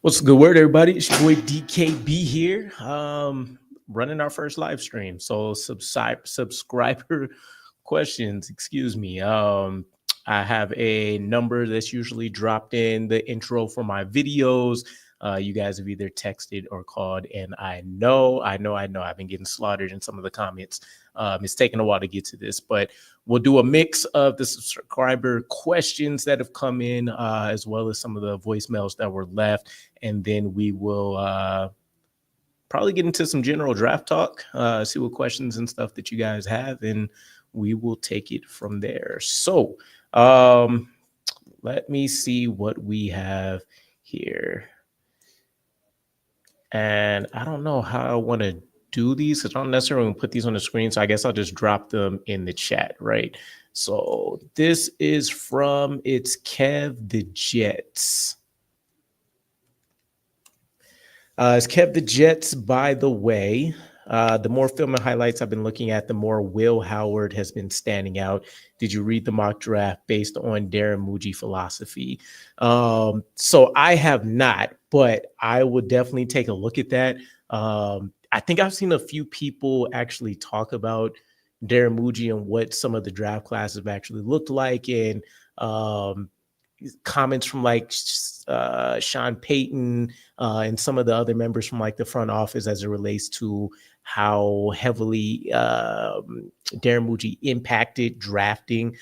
What's the good word, everybody? It's your boy DKB here, running our first live stream. So subscriber questions, excuse me. I have a number that's usually dropped in the intro for my videos. You guys have either texted or called, and I know. I've been getting slaughtered in some of the comments. It's taken a while to get to this, but we'll do a mix of the subscriber questions that have come in, as well as some of the voicemails that were left, and then we will probably get into some general draft talk, see what questions and stuff that you guys have, and we will take it from there. So let me see what we have here. And I don't know how I want to do these. I don't necessarily want to put these on the screen, so I guess I'll just drop them in the chat, right? So this is from it's Kev the Jets. It's Kev the Jets, by the way. The more film and highlights I've been looking at, the more Will Howard has been standing out. Did you read the mock draft based on Darren Muji philosophy? So I have not, but I would definitely take a look at that. I think I've seen a few people actually talk about Darren Muji and what some of the draft classes have actually looked like, and comments from like Sean Payton and some of the other members from like the front office as it relates to how heavily Darren Muji impacted drafting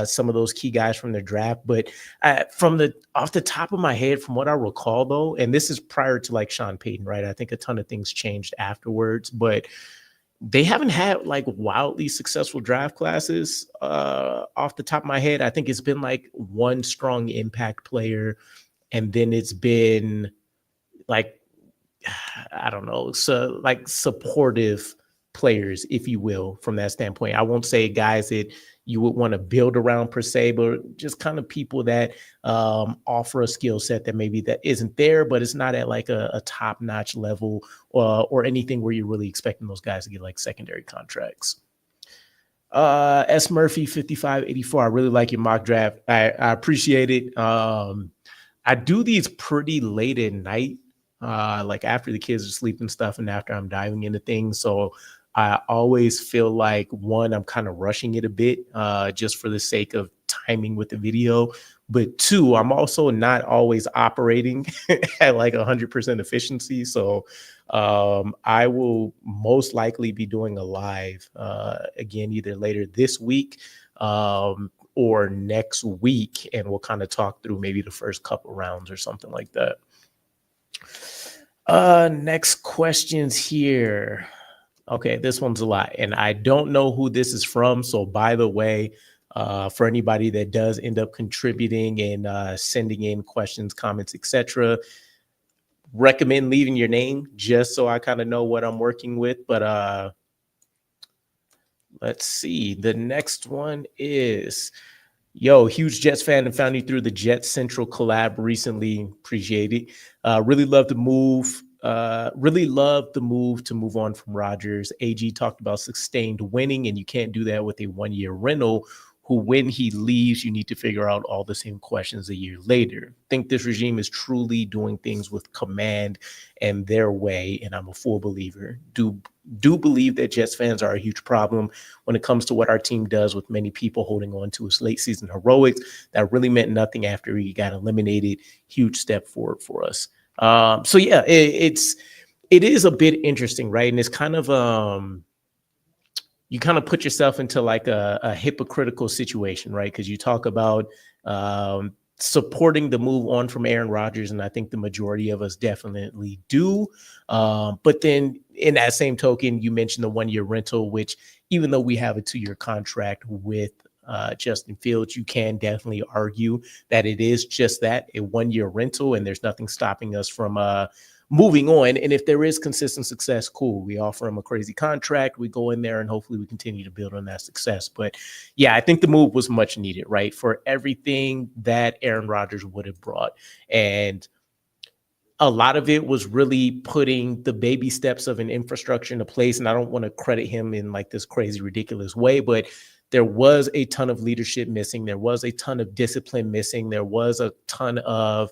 some of those key guys from their draft. But off the top of my head, from what I recall though, and this is prior to like Sean Payton, right? I think a ton of things changed afterwards, but they haven't had like wildly successful draft classes off the top of my head. I think it's been like one strong impact player, and then it's been like, I don't know, so like supportive players, if you will, from that standpoint. I won't say guys that you would want to build around per se, but just kind of people that offer a skill set that maybe that isn't there, but it's not at like a top-notch level or anything where you're really expecting those guys to get like secondary contracts. S Murphy 5584. I really like your mock draft. I appreciate it. I do these pretty late at night, like after the kids are sleeping stuff and after I'm diving into things. So I always feel like, one, I'm kind of rushing it a bit just for the sake of timing with the video. But two, I'm also not always operating at like 100% efficiency. So I will most likely be doing a live again, either later this week or next week. And we'll kind of talk through maybe the first couple rounds or something like that. Next questions here. Okay, this one's a lot, and I don't know who this is from. So, by the way, for anybody that does end up contributing and sending in questions, comments, etc., recommend leaving your name just so I kind of know what I'm working with. But let's see. The next one is, yo, huge Jets fan and found you through the Jets Central collab recently. Appreciate it. Really love the move. Really love the move to move on from Rodgers. AG talked about sustained winning, and you can't do that with a one-year rental who, when he leaves, you need to figure out all the same questions a year later. I think this regime is truly doing things with command and their way, and I'm a full believer. Do believe that Jets fans are a huge problem when it comes to what our team does, with many people holding on to his late season heroics that really meant nothing after he got eliminated. Huge step forward for us. So yeah, it is a bit interesting, right? And it's kind of you kind of put yourself into like a hypocritical situation, right? Because you talk about supporting the move on from Aaron Rodgers, and I think the majority of us definitely do. But then in that same token, you mentioned the one-year rental, which even though we have a 2-year contract with Justin Fields, you can definitely argue that it is just that, a one-year rental, and there's nothing stopping us from moving on. And if there is consistent success, cool. We offer him a crazy contract. We go in there and hopefully we continue to build on that success. But yeah, I think the move was much needed, right? For everything that Aaron Rodgers would have brought. And a lot of it was really putting the baby steps of an infrastructure into place. And I don't want to credit him in like this crazy, ridiculous way, but there was a ton of leadership missing. There was a ton of discipline missing. There was a ton of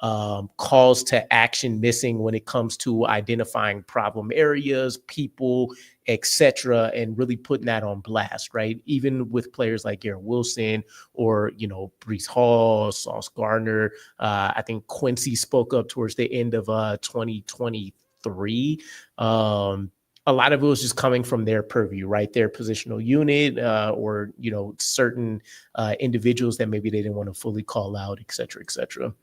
calls to action missing when it comes to identifying problem areas, people, etc., and really putting that on blast, right? Even with players like Garrett Wilson or, Breece Hall, Sauce Gardner. I think Quincy spoke up towards the end of 2023. A lot of it was just coming from their purview, right? Their positional unit, or, certain individuals that maybe they didn't want to fully call out, et cetera, et cetera.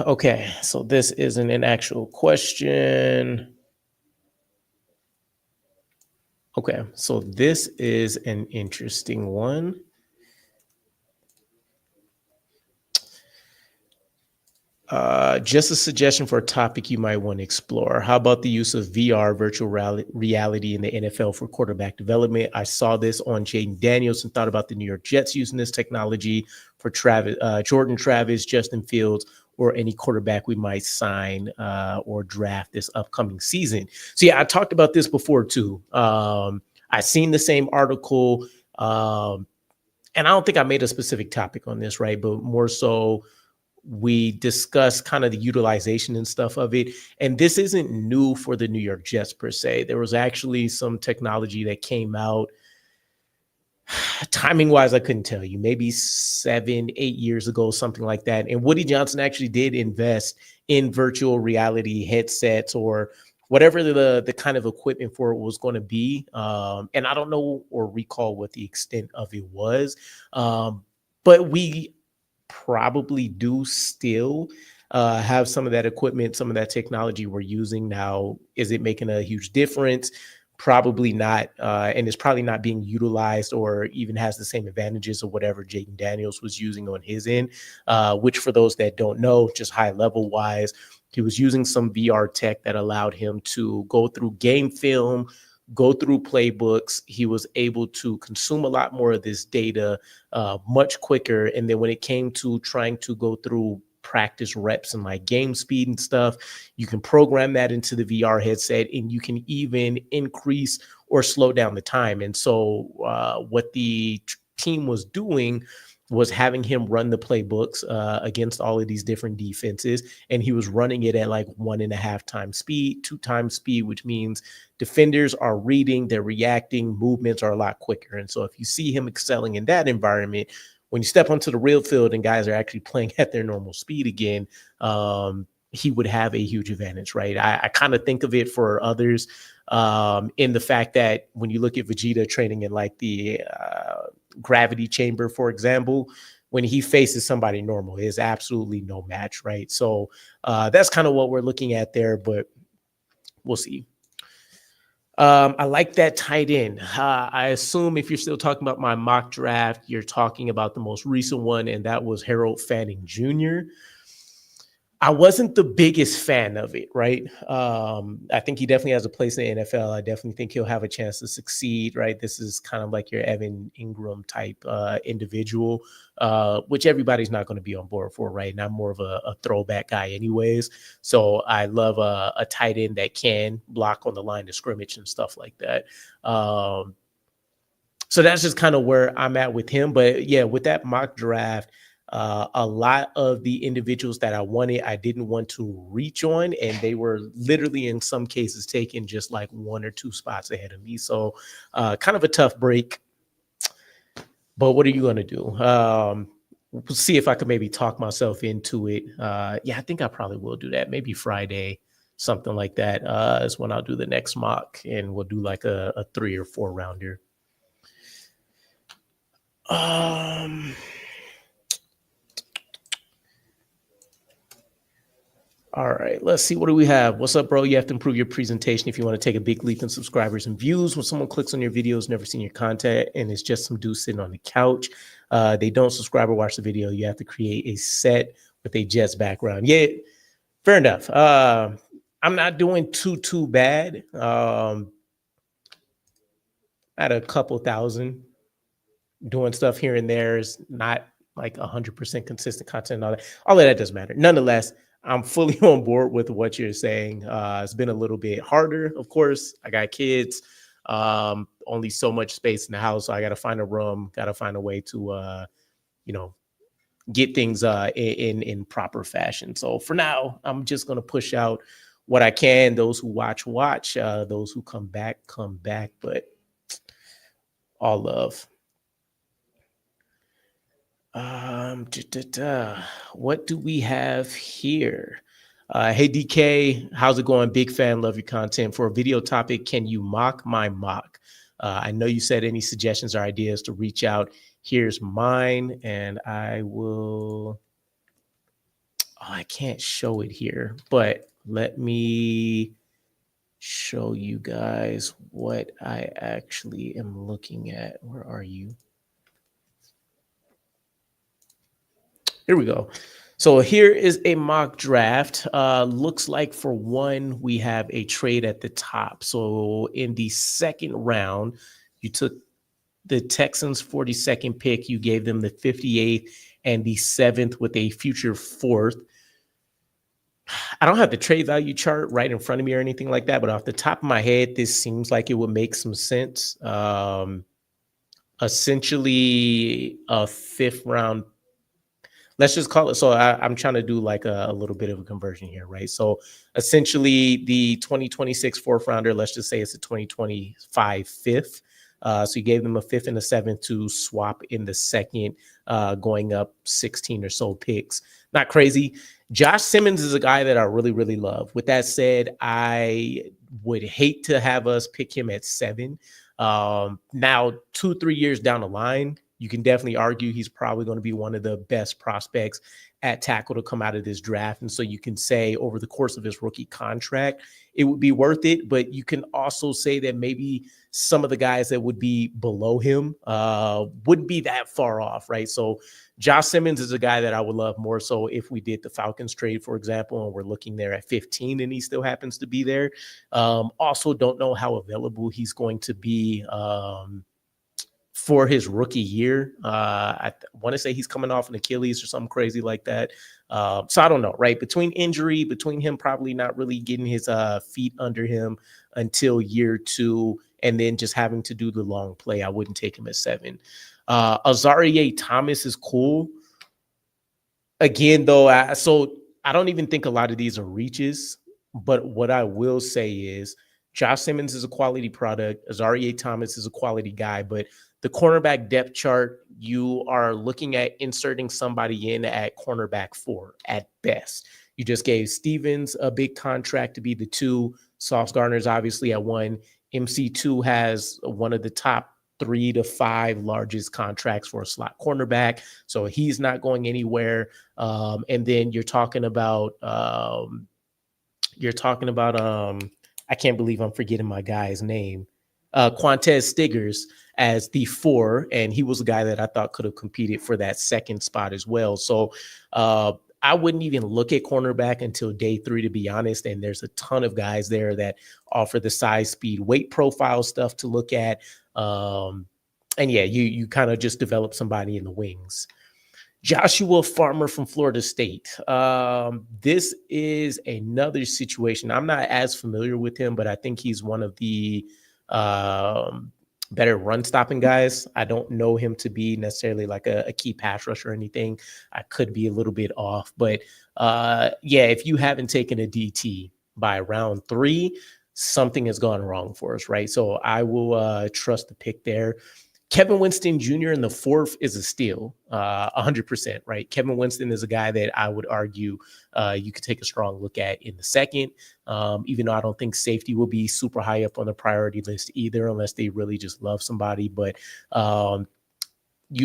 Okay, so this isn't an actual question. Okay, so this is an interesting one. Just a suggestion for a topic you might want to explore. How about the use of VR, virtual reality, in the NFL for quarterback development? I saw this on Jaden Daniels and thought about the New York Jets using this technology for Jordan Travis, Justin Fields, or any quarterback we might sign or draft this upcoming season. So yeah, I talked about this before too. I seen the same article, and I don't think I made a specific topic on this, right? But more so, we discussed kind of the utilization and stuff of it. And this isn't new for the New York Jets per se. There was actually some technology that came out, timing wise, I couldn't tell you, maybe 7-8 years ago, something like that. And Woody Johnson actually did invest in virtual reality headsets or whatever the kind of equipment for it was going to be. And I don't know or recall what the extent of it was. But we probably do still have some of that equipment, some of that technology we're using now. Is it making a huge difference? Probably not. And it's probably not being utilized or even has the same advantages of whatever Jaden Daniels was using on his end, which for those that don't know, just high level wise, he was using some VR tech that allowed him to go through game film, go through playbooks. He was able to consume a lot more of this data much quicker. And then when it came to trying to go through practice reps and like game speed and stuff, you can program that into the VR headset and you can even increase or slow down the time. And so what the team was doing was having him run the playbooks against all of these different defenses. And he was running it at like 1.5 times speed, 2 times speed, which means defenders are reading, they're reacting, movements are a lot quicker. And so if you see him excelling in that environment, when you step onto the real field and guys are actually playing at their normal speed again, he would have a huge advantage, right? I kind of think of it for others in the fact that when you look at Vegeta training in like the gravity chamber, for example, when he faces somebody normal, is absolutely no match, right? So that's kind of what we're looking at there, but we'll see. I like that tight end. I assume if you're still talking about my mock draft, you're talking about the most recent one, and that was Harold Fanning Jr. I wasn't the biggest fan of it, right? I think he definitely has a place in the NFL. I definitely think he'll have a chance to succeed, right? This is kind of like your Evan Ingram type individual, which everybody's not going to be on board for, right? And I'm more of a throwback guy anyways. So I love a tight end that can block on the line of scrimmage and stuff like that. So that's just kind of where I'm at with him. But yeah, with that mock draft, a lot of the individuals that I wanted, I didn't want to reach on, and they were literally in some cases taking just like 1 or 2 spots ahead of me. So kind of a tough break, but what are you going to do? We'll see if I could maybe talk myself into it. Yeah, I think I probably will do that. Maybe Friday, something like that is when I'll do the next mock, and we'll do like a 3 or 4 rounder. All right, let's see. What do we have? What's up, bro? You have to improve your presentation if you want to take a big leap in subscribers and views. When someone clicks on your videos, never seen your content, and it's just some dude sitting on the couch, they don't subscribe or watch the video. You have to create a set with a Jets background. Yeah, fair enough. I'm not doing too bad. At a couple thousand, doing stuff here and there is not like 100% consistent content and all that. All of that doesn't matter. Nonetheless, I'm fully on board with what you're saying. It's been a little bit harder, of course. I got kids. Only so much space in the house, so I got to find a room, got to find a way to, you know, get things in proper fashion. So for now, I'm just gonna push out what I can. Those who watch, watch. Those who come back, come back. But all love. What do we have here? Hey DK, how's it going? Big fan, love your content. For a video topic, can you mock my mock? I know you said any suggestions or ideas to reach out. Here's mine, and I will. Oh, I can't show it here, but let me show you guys what I actually am looking at. Where are you? Here we go. So here is a mock draft. Looks like for one, we have a trade at the top. So in the second round, you took the Texans 42nd pick. You gave them the 58th and the 7th with a future 4th. I don't have the trade value chart right in front of me or anything like that, but off the top of my head, this seems like it would make some sense. Essentially a 5th round. Let's just call it. So I'm trying to do like a little bit of a conversion here, right? So essentially the 2026 4th rounder, let's just say it's a 2025 5th. So you gave them a 5th and a 7th to swap in the 2nd, going up 16 or so picks. Not crazy. Josh Simmons is a guy that I really, really love. With that said, I would hate to have us pick him at 7. Now, 2-3 years down the line, you can definitely argue he's probably going to be one of the best prospects at tackle to come out of this draft. And so you can say over the course of his rookie contract, it would be worth it. But you can also say that maybe some of the guys that would be below him wouldn't be that far off, right? So Josh Simmons is a guy that I would love more so if we did the Falcons trade, for example, and we're looking there at 15 and he still happens to be there. Also don't know how available he's going to be for his rookie year. I want to say he's coming off an Achilles or something crazy like that. So I don't know, right? Between injury, between him probably not really getting his feet under him until year 2, and then just having to do the long play, I wouldn't take him at 7. Azarie Thomas is cool. Again, though, so I don't even think a lot of these are reaches, but what I will say is Josh Simmons is a quality product. Azarie Thomas is a quality guy, but the cornerback depth chart, you are looking at inserting somebody in at cornerback 4 at best. You just gave Stevens a big contract to be the 2. Sauce Gardner's obviously at 1. MC2 has one of the top 3 to 5 largest contracts for a slot cornerback, so he's not going anywhere. And then you're talking about I can't believe I'm forgetting my guy's name. Quantez Stiggers as the 4, and he was a guy that I thought could have competed for that 2nd spot as well. So I wouldn't even look at cornerback until day 3, to be honest. And there's a ton of guys there that offer the size, speed, weight profile stuff to look at. And yeah, you kind of just develop somebody in the wings. Joshua Farmer from Florida State. This is another situation. I'm not as familiar with him, but I think he's one of the better run stopping guys. I don't know him to be necessarily like a key pass rush or anything. I could be a little bit off, but yeah, if you haven't taken a DT by round 3, something has gone wrong for us, right? So I will trust the pick there. Kevin Winston Jr. in the 4th is a steal, 100%, right? Kevin Winston is a guy that I would argue you could take a strong look at in the 2nd, even though I don't think safety will be super high up on the priority list either, unless they really just love somebody. But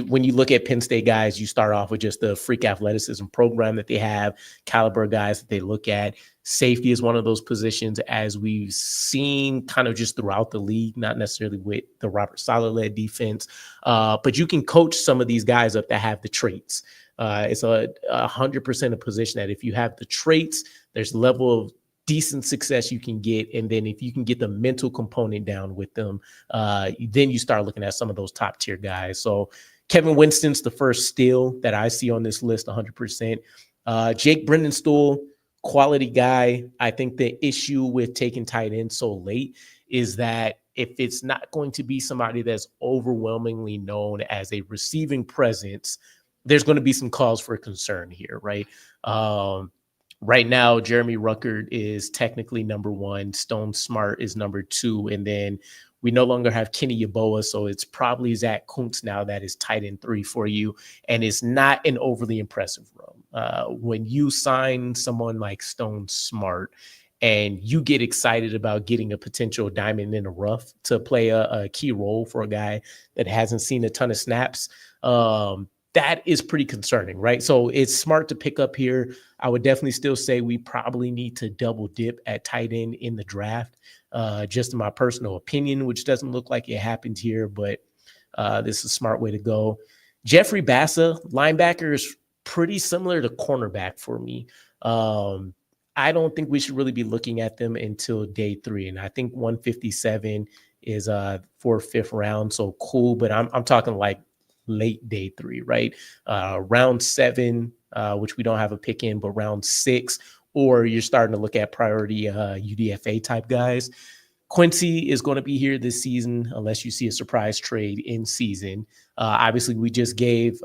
when you look at Penn State guys, you start off with just the freak athleticism program that they have, caliber guys that they look at. Safety is one of those positions, as we've seen kind of just throughout the league, not necessarily with the Robert Saleh-led defense, but you can coach some of these guys up that have the traits. It's 100% a position that if you have the traits, there's a level of decent success you can get. And then if you can get the mental component down with them, then you start looking at some of those top tier guys. So Kevin Winston's the first steal that I see on this list, 100%. Jake Brendenstool, quality guy. I think the issue with taking tight end so late is that if it's not going to be somebody that's overwhelmingly known as a receiving presence, there's going to be some cause for concern here, right? Right now, Jeremy Ruckert is technically number one. Stone Smart is number two. And then we no longer have Kenny Yeboah, so it's probably Zach Kuntz now that is tight end 3 for you. And it's not an overly impressive room. When you sign someone like Stone Smart and you get excited about getting a potential diamond in the rough to play a key role for a guy that hasn't seen a ton of snaps, that is pretty concerning, right? So it's smart to pick up here. I would definitely still say we probably need to double dip at tight end in the draft, just in my personal opinion, which doesn't look like it happened here, but this is a smart way to go. Jeffrey Bassa, linebacker, is pretty similar to cornerback for me. I don't think we should really be looking at them until day 3. And I think 157 is for 5th round. So cool. But I'm talking like late day 3, right? Round 7, which we don't have a pick in, but round 6, or you're starting to look at priority UDFA type guys. Quincy is going to be here this season unless you see a surprise trade in season. Obviously, we just gave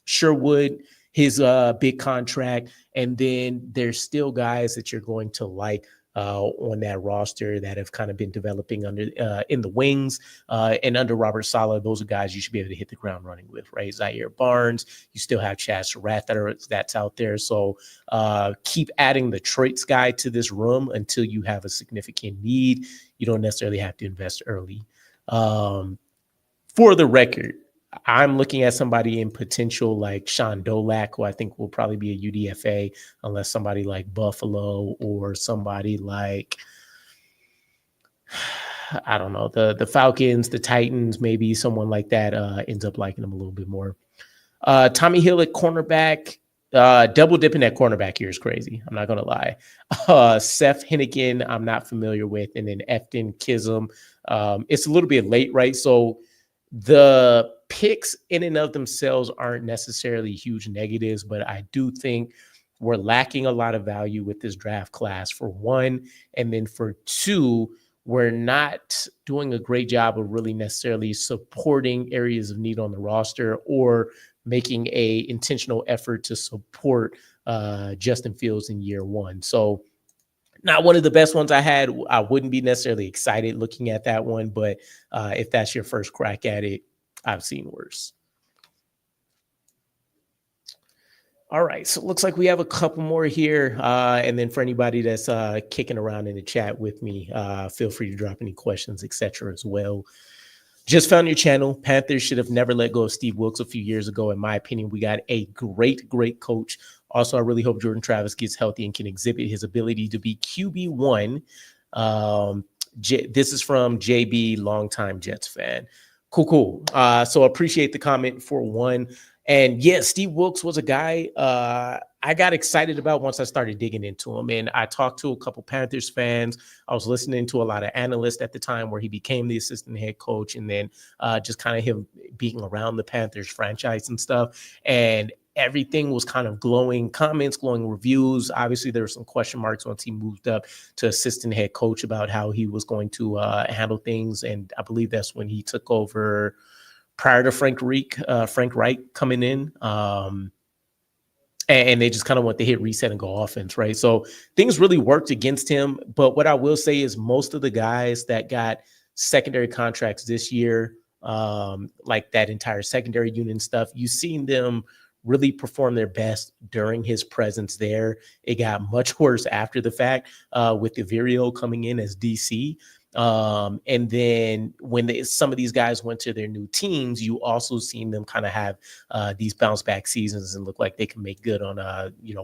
Sherwood his big contract, and then there's still guys that you're going to like on that roster that have kind of been developing under in the wings and under Robert Saleh. Those are guys you should be able to hit the ground running with, right? Zaire Barnes, you still have Chaz Surratt that's out there. So keep adding the traits guy to this room until you have a significant need. You don't necessarily have to invest early. For the record, I'm looking at somebody in potential like Sean Dolak, who I think will probably be a UDFA, unless somebody like Buffalo or somebody like, I don't know, the Falcons, the Titans, maybe someone like that ends up liking them a little bit more. Tommy Hill at cornerback. Double dipping at cornerback here is crazy. I'm not going to lie. Seth Hennigan, I'm not familiar with. And then Efton Kism. It's a little bit late, right? So the picks in and of themselves aren't necessarily huge negatives, but I do think we're lacking a lot of value with this draft class, for one. And then for two, we're not doing a great job of really necessarily supporting areas of need on the roster or making a intentional effort to support Justin Fields in year 1. So not one of the best ones I had. I wouldn't be necessarily excited looking at that one, but if that's your first crack at it, I've seen worse. All right, so it looks like we have a couple more here. And then for anybody that's kicking around in the chat with me, feel free to drop any questions, etc. as well. Just found your channel. Panthers should have never let go of Steve Wilks a few years ago. In my opinion, we got a great coach. Also, I really hope Jordan Travis gets healthy and can exhibit his ability to be QB1. This is from JB, longtime Jets fan. Cool. So appreciate the comment for one. And yeah, Steve Wilks was a guy I got excited about once I started digging into him. And I talked to a couple Panthers fans. I was listening to a lot of analysts at the time where he became the assistant head coach, and then just kind of him being around the Panthers franchise and stuff. And everything was kind of glowing comments, glowing reviews. Obviously, there were some question marks once he moved up to assistant head coach about how he was going to handle things. And I believe that's when he took over prior to Frank Reich coming in. And they just kind of want to hit reset and go offense, right? So things really worked against him. But what I will say is most of the guys that got secondary contracts this year, like that entire secondary unit and stuff, you've seen them really perform their best during his presence there. It got much worse after the fact with Virio coming in as DC. And then when some of these guys went to their new teams, you also seen them kind of have these bounce back seasons and look like they can make good on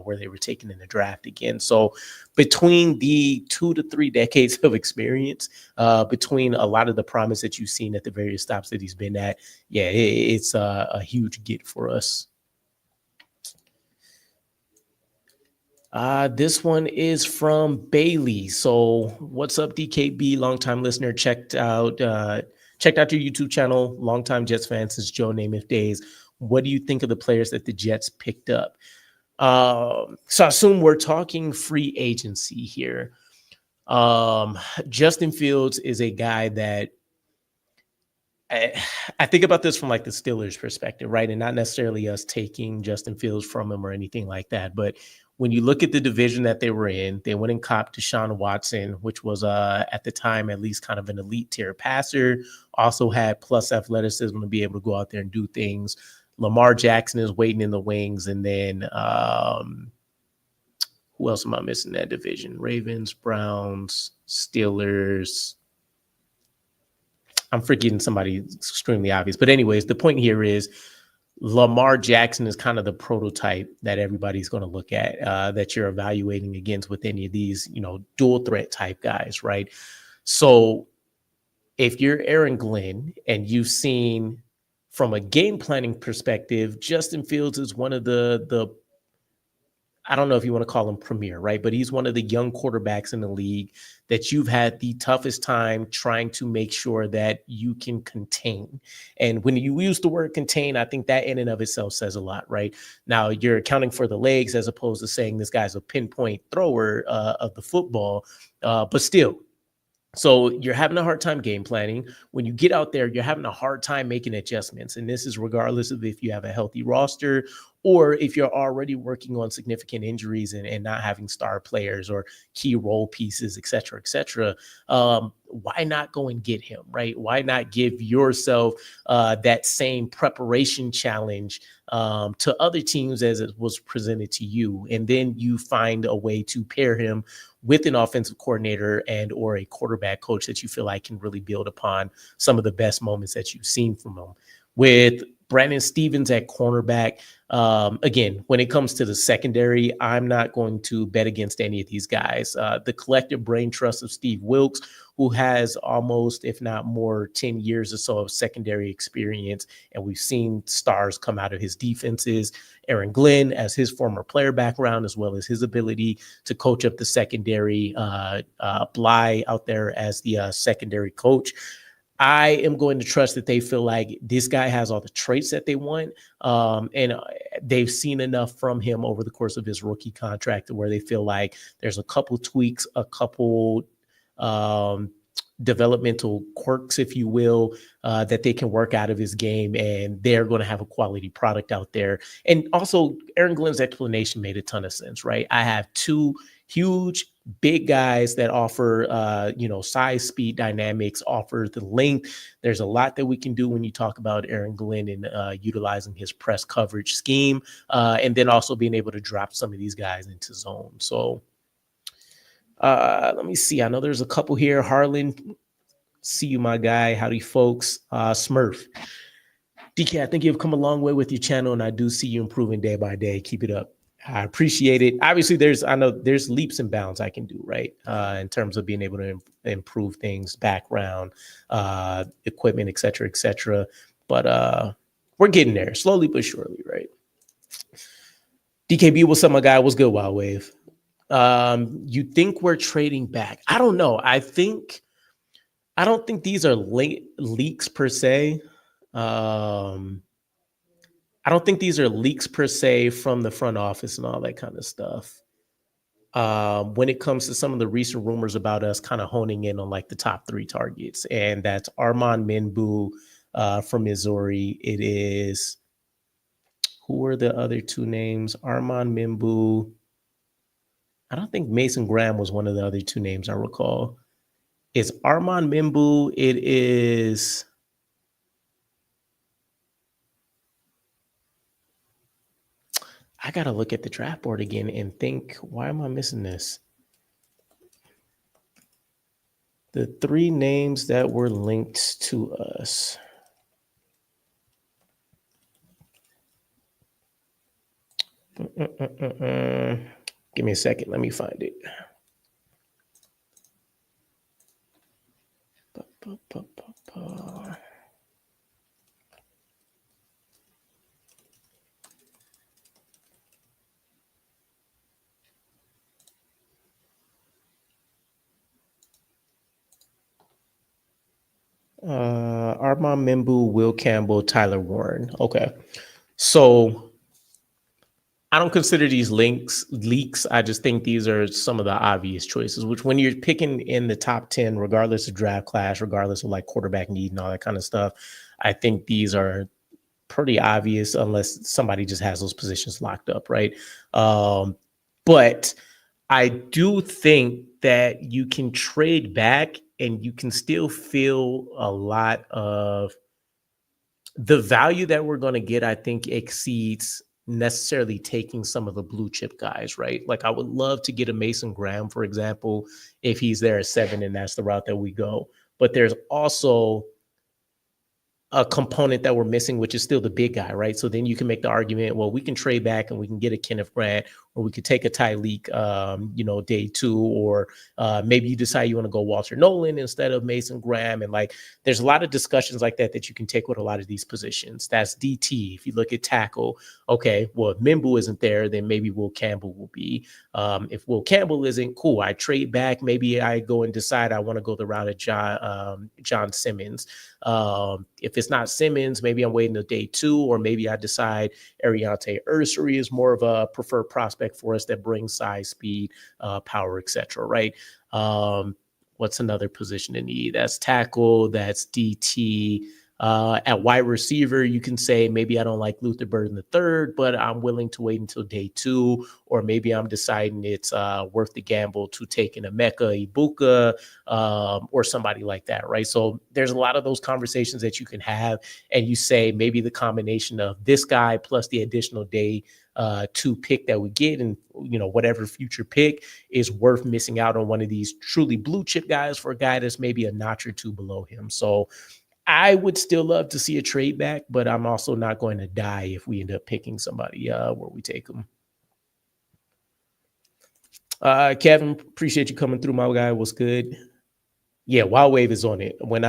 where they were taken in the draft again. So between the 2 to 3 decades of experience, between a lot of the promise that you've seen at the various stops that he's been at, it's a huge get for us. This one is from Bailey. So what's up, DKB, longtime listener, checked out your YouTube channel, longtime Jets fan since Joe Namath days. What do you think of the players that the Jets picked up? So I assume we're talking free agency here. Justin Fields is a guy that I think about this from like the Steelers perspective, right? And not necessarily us taking Justin Fields from him or anything like that. But when you look at the division that they were in, they went and copped Deshaun Watson, which was at the time at least kind of an elite tier passer, also had plus athleticism to be able to go out there and do things. Lamar Jackson is waiting in the wings. And then who else am I missing in that division? Ravens, Browns, Steelers. I'm forgetting somebody extremely obvious. But anyways, the point here is Lamar Jackson is kind of the prototype that everybody's going to look at, that you're evaluating against with any of these, dual threat type guys, right? So if you're Aaron Glenn and you've seen from a game planning perspective, Justin Fields is one of the I don't know if you want to call him premier, right? But he's one of the young quarterbacks in the league that you've had the toughest time trying to make sure that you can contain. And when you use the word contain, I think that in and of itself says a lot, right? Now you're accounting for the legs as opposed to saying this guy's a pinpoint thrower of the football, but still. So you're having a hard time game planning. When you get out there, you're having a hard time making adjustments. And this is regardless of if you have a healthy roster or if you're already working on significant injuries and not having star players or key role pieces, et cetera, et cetera. Why not go and get him, right? Why not give yourself that same preparation challenge to other teams as it was presented to you? And then you find a way to pair him with an offensive coordinator and or a quarterback coach that you feel like can really build upon some of the best moments that you've seen from him. With Brandon Stevens at cornerback, again, when it comes to the secondary, I'm not going to bet against any of these guys. The collective brain trust of Steve Wilks, who has almost, if not more, 10 years or so of secondary experience, and we've seen stars come out of his defenses. Aaron Glenn, as his former player background, as well as his ability to coach up the secondary, Bly out there as the secondary coach. I am going to trust that they feel like this guy has all the traits that they want. And they've seen enough from him over the course of his rookie contract where they feel like there's a couple tweaks, a couple developmental quirks, if you will, that they can work out of his game, and they're going to have a quality product out there. And also, Aaron Glenn's explanation made a ton of sense, right? I have two huge, big guys that offer, size, speed, dynamics, offer the length. There's a lot that we can do when you talk about Aaron Glenn and utilizing his press coverage scheme, and then also being able to drop some of these guys into zone. So let me see. I know there's a couple here. Harlan, see you, my guy. Howdy, folks. Smurf. DK, I think you've come a long way with your channel, and I do see you improving day by day. Keep it up. I appreciate it. Obviously, I know there's leaps and bounds I can do, right? In terms of being able to improve things, background, equipment, et cetera, et cetera. But we're getting there slowly but surely, right? DKB, what's up, my guy? What's good, Wild Wave? You think we're trading back? I don't know. I don't think these are leaks per se. I don't think these are leaks per se from the front office and all that kind of stuff. When it comes to some of the recent rumors about us kind of honing in on like the top 3 targets, and that's Armand Minbu from Missouri. It is, who are the other 2 names? Armand Minbu. I don't think Mason Graham was one of the other 2 names I recall. It's Armand Minbu. It is, I got to look at the draft board again and think, why am I missing this? The 3 names that were linked to us. Give me a second. Let me find it. Armand Membu, Will Campbell, Tyler Warren. Okay. So I don't consider these links leaks. I just think these are some of the obvious choices, which when you're picking in the top 10, regardless of draft class, regardless of like quarterback need and all that kind of stuff, I think these are pretty obvious unless somebody just has those positions locked up, right? But I do think that you can trade back and you can still feel a lot of the value that we're going to get. I think exceeds necessarily taking some of the blue chip guys, right? Like I would love to get a Mason Graham, for example, if he's there at 7 and that's the route that we go. But there's also a component that we're missing, which is still the big guy, right? So then you can make the argument, well, we can trade back and we can get a Kenneth Grant, or we could take a Tyreek, day 2, or maybe you decide you want to go Walter Nolan instead of Mason Graham. And like, there's a lot of discussions like that that you can take with a lot of these positions. That's DT. If you look at tackle, okay, well, if Mimbu isn't there, then maybe Will Campbell will be. If Will Campbell isn't, cool, I trade back. Maybe I go and decide I want to go the route of John Simmons. If it's not Simmons, maybe I'm waiting till day 2, or maybe I decide Ariante Ursary is more of a preferred prospect for us that brings size, speed, power, etc. Right? What's another position in need? That's tackle. That's DT. At wide receiver, you can say maybe I don't like Luther Burden III, but I'm willing to wait until day 2, or maybe I'm deciding it's worth the gamble to take an Emeka Ibuka or somebody like that, right? So there's a lot of those conversations that you can have, and you say maybe the combination of this guy plus the additional day 2 pick that we get, and whatever future pick is worth missing out on one of these truly blue chip guys for a guy that's maybe a notch or 2 below him. So I would still love to see a trade back, but I'm also not going to die if we end up picking somebody where we take them. Kevin, appreciate you coming through, my guy. What's good? Yeah, Wild Wave is on it. When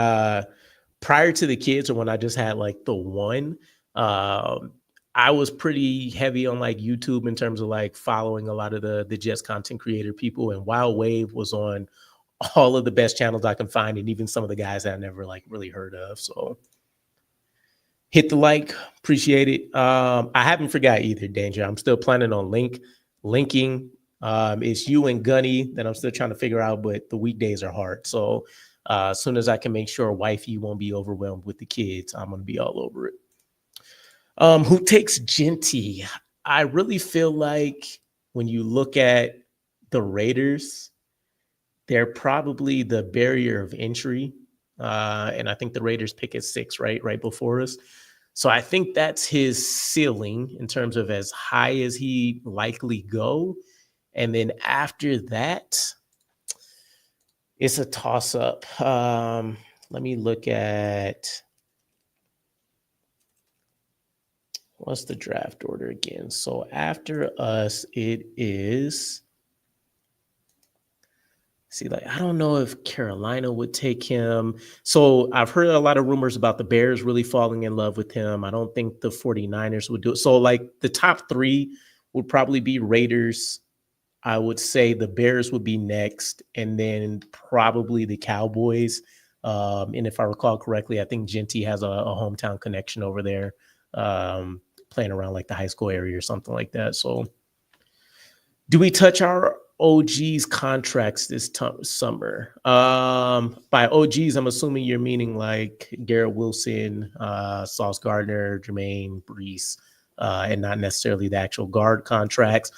prior to the kids, or when I just had like the one, I was pretty heavy on like YouTube in terms of like following a lot of the Jets content creator people, and Wild Wave was on all of the best channels I can find, and even some of the guys that I never like really heard of. So hit the like, appreciate it. I haven't forgot either, Danger. I'm still planning on linking. It's you and Gunny that I'm still trying to figure out, but the weekdays are hard. So as soon as I can make sure wifey won't be overwhelmed with the kids, I'm going to be all over it. Who takes Genty? I really feel like when you look at the Raiders, they're probably the barrier of entry. And I think the Raiders pick at 6, right before us. So I think that's his ceiling in terms of as high as he likely go. And then after that, it's a toss up. Let me look at what's the draft order again. So after us, it is. See, like, I don't know if Carolina would take him. So I've heard a lot of rumors about the Bears really falling in love with him. I don't think the 49ers would do it. So like the top 3 would probably be Raiders. I would say the Bears would be next, and then probably the Cowboys. And if I recall correctly, I think Genty has a hometown connection over there, playing around like the high school area or something like that. So do we touch our OG's contracts this summer? By OGs, I'm assuming you're meaning like Garrett Wilson, Sauce Gardner, Jermaine Brees, and not necessarily the actual guard contracts.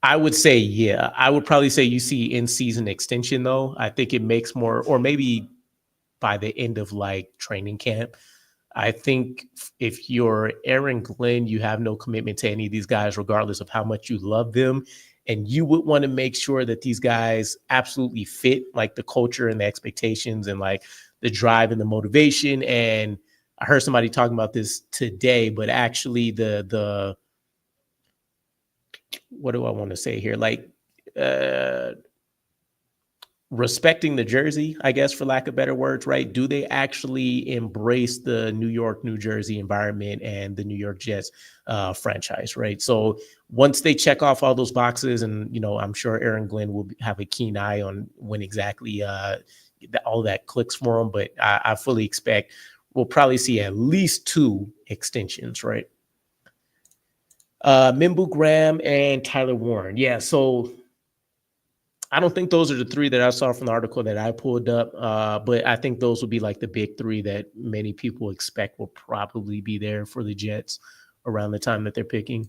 I would say, yeah. I would probably say you see in-season extension, though. I think it makes more, or maybe by the end of like training camp. I think if you're Aaron Glenn, you have no commitment to any of these guys, regardless of how much you love them. And you would want to make sure that these guys absolutely fit like the culture and the expectations and like the drive and the motivation. And I heard somebody talking about this today, but actually the what do I want to say here? Like respecting the jersey, I guess, for lack of better words, right? Do they actually embrace the New York, New Jersey environment and the New York Jets franchise, right? So once they check off all those boxes, and, I'm sure Aaron Glenn will have a keen eye on when exactly all that clicks for him, but I fully expect we'll probably see at least 2 extensions, right? Mimbu Graham and Tyler Warren. Yeah, so I don't think those are the three that I saw from the article that I pulled up, but I think those would be like the big three that many people expect will probably be there for the Jets around the time that they're picking.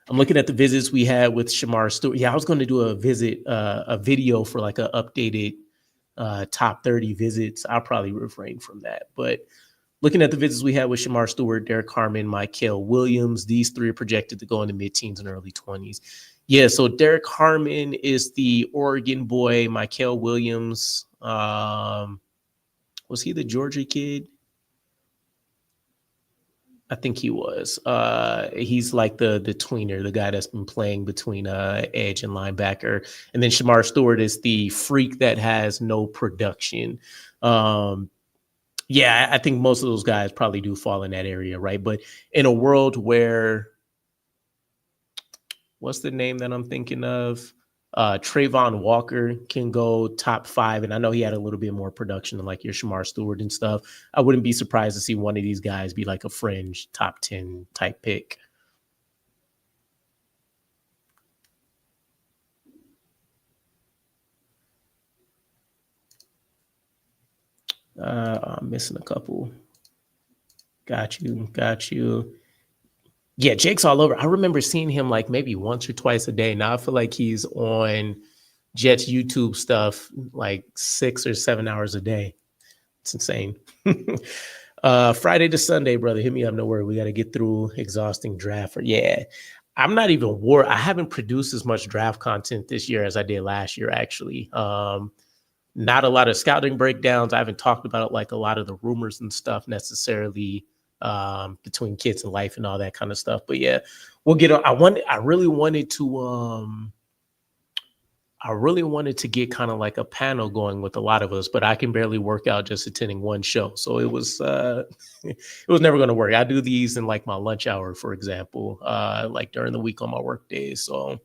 I'm looking at the visits we had with Shamar Stewart. Yeah, I was going to do a video for like an updated top 30 visits. I'll probably refrain from that. But looking at the visits we had with Shamar Stewart, Derek Harmon, Mykel Williams, these three are projected to go in the mid-teens and early 20s. Yeah, so Derek Harmon is the Oregon boy. Mykel Williams, was he the Georgia kid? I think he was. He's like the tweener, the guy that's been playing between edge and linebacker. And then Shamar Stewart is the freak that has no production. Yeah, I think most of those guys probably do fall in that area, right? But in a world where, what's the name that I'm thinking of? Trayvon Walker can go top 5, and I know he had a little bit more production than like your Shamar Stewart and stuff. I wouldn't be surprised to see one of these guys be like a fringe top 10 type pick. I'm missing a couple. Got you. Yeah, Jake's all over. I remember seeing him like maybe once or twice a day. Now I feel like he's on Jets YouTube stuff like 6 or 7 hours a day. It's insane. Friday to Sunday, brother. Hit me up. No worry. We got to get through exhausting draft. Yeah. I'm not even worried. I haven't produced as much draft content this year as I did last year, actually. Not a lot of scouting breakdowns. I haven't talked about like a lot of the rumors and stuff necessarily between kids and life and all that kind of stuff. But yeah, we'll get on. I really wanted to get kind of like a panel going with a lot of us, but I can barely work out just attending one show. So it was it was never going to work. I do these in like my lunch hour, for example, like during the week on my work days. So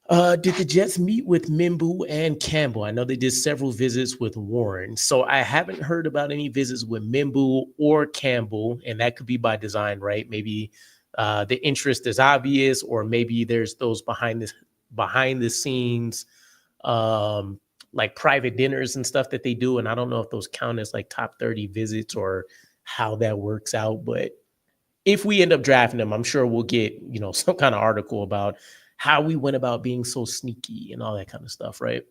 did the Jets meet with Mimbu and Campbell? I know they did several visits with Warren. So I haven't heard about any visits with Mimbu or Campbell, and that could be by design, right? Maybe the interest is obvious, or maybe there's those behind the scenes like private dinners and stuff that they do. And I don't know if those count as like top 30 visits or how that works out. But if we end up drafting them, I'm sure we'll get, some kind of article about how we went about being so sneaky and all that kind of stuff, right?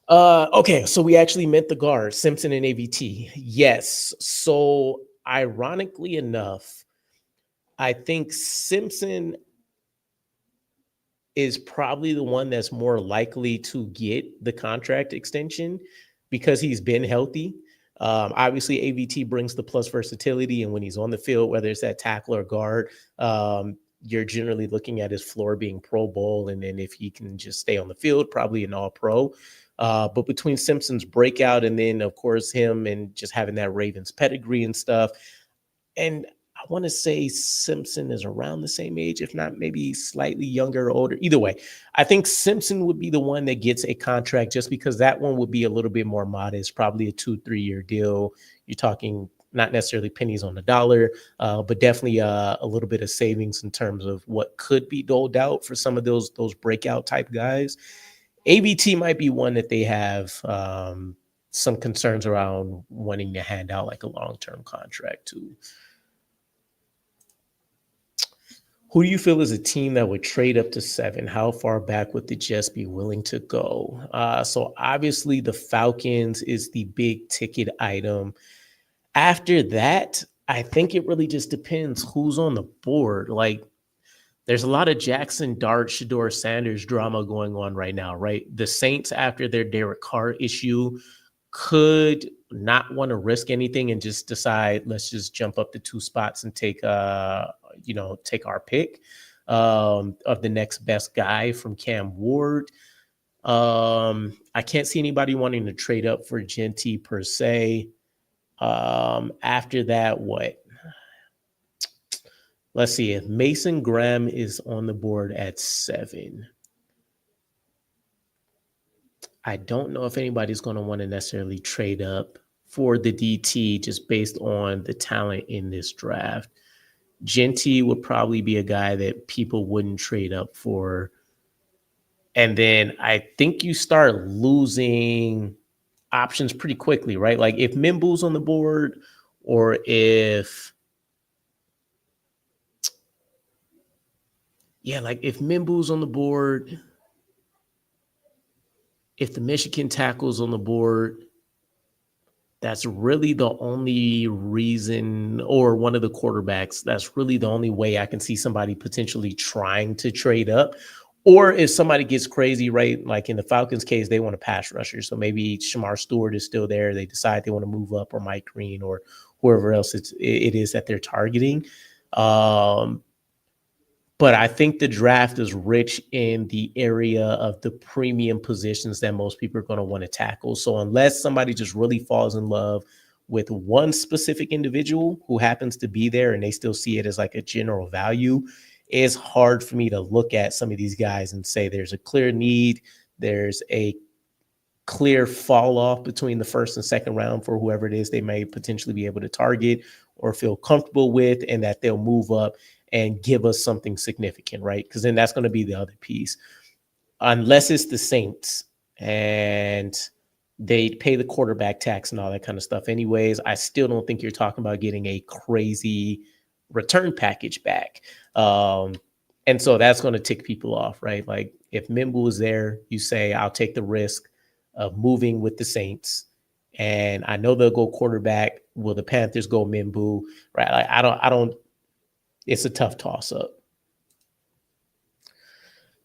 Okay, so we actually met the guard, Simpson and AVT. Yes. So ironically enough, I think Simpson is probably the one that's more likely to get the contract extension because he's been healthy. Obviously, AVT brings the plus versatility, and when he's on the field, whether it's at tackle or guard, you're generally looking at his floor being Pro Bowl, and then if he can just stay on the field, probably an All-Pro. But between Simpson's breakout and then, of course, him and just having that Ravens pedigree and stuff, and I want to say Simpson is around the same age, if not maybe slightly younger or older. Either way, I think Simpson would be the one that gets a contract just because that one would be a little bit more modest, probably a 2-3 year deal. You're talking not necessarily pennies on the dollar, but definitely a little bit of savings in terms of what could be doled out for some of those breakout type guys. AVT might be one that they have some concerns around wanting to hand out like a long-term contract to. Who do you feel is a team that would trade up to 7? How far back would the Jets be willing to go? So obviously the Falcons is the big ticket item. After that, I think it really just depends who's on the board. Like, there's a lot of Jackson Dart, Shedeur Sanders drama going on right now, right? The Saints, after their Derek Carr issue, could not want to risk anything and just decide, let's just jump up to 2 spots and take our pick of the next best guy from Cam Ward. I can't see anybody wanting to trade up for Genty per se. After that, what? Let's see. If Mason Graham is on the board at 7, I don't know if anybody's going to want to necessarily trade up for the DT just based on the talent in this draft. Genty would probably be a guy that people wouldn't trade up for. And then I think you start losing options pretty quickly, right? Like if Mimbu's on the board, or if Mimbu's on the board, if the Michigan tackle's on the board, that's really the only reason, or one of the quarterbacks, that's really the only way I can see somebody potentially trying to trade up. Or if somebody gets crazy, right? Like in the Falcons case, they want a pass rusher. So maybe Shamar Stewart is still there. They decide they want to move up, or Mike Green, or whoever else it is that they're targeting. But I think the draft is rich in the area of the premium positions that most people are going to want to tackle. So unless somebody just really falls in love with one specific individual who happens to be there and they still see it as like a general value, it's hard for me to look at some of these guys and say there's a clear need, there's a clear fall off between the first and second round for whoever it is they may potentially be able to target or feel comfortable with, and that they'll move up and give us something significant, right? Because then that's going to be the other piece. Unless it's the Saints and they pay the quarterback tax and all that kind of stuff anyways, I still don't think you're talking about getting a crazy return package back. And so that's going to tick people off, right? Like if Mimbu is there, you say, I'll take the risk of moving with the Saints, and I know they'll go quarterback. Will the Panthers go Mimbu? Right? Like I don't. It's a tough toss up.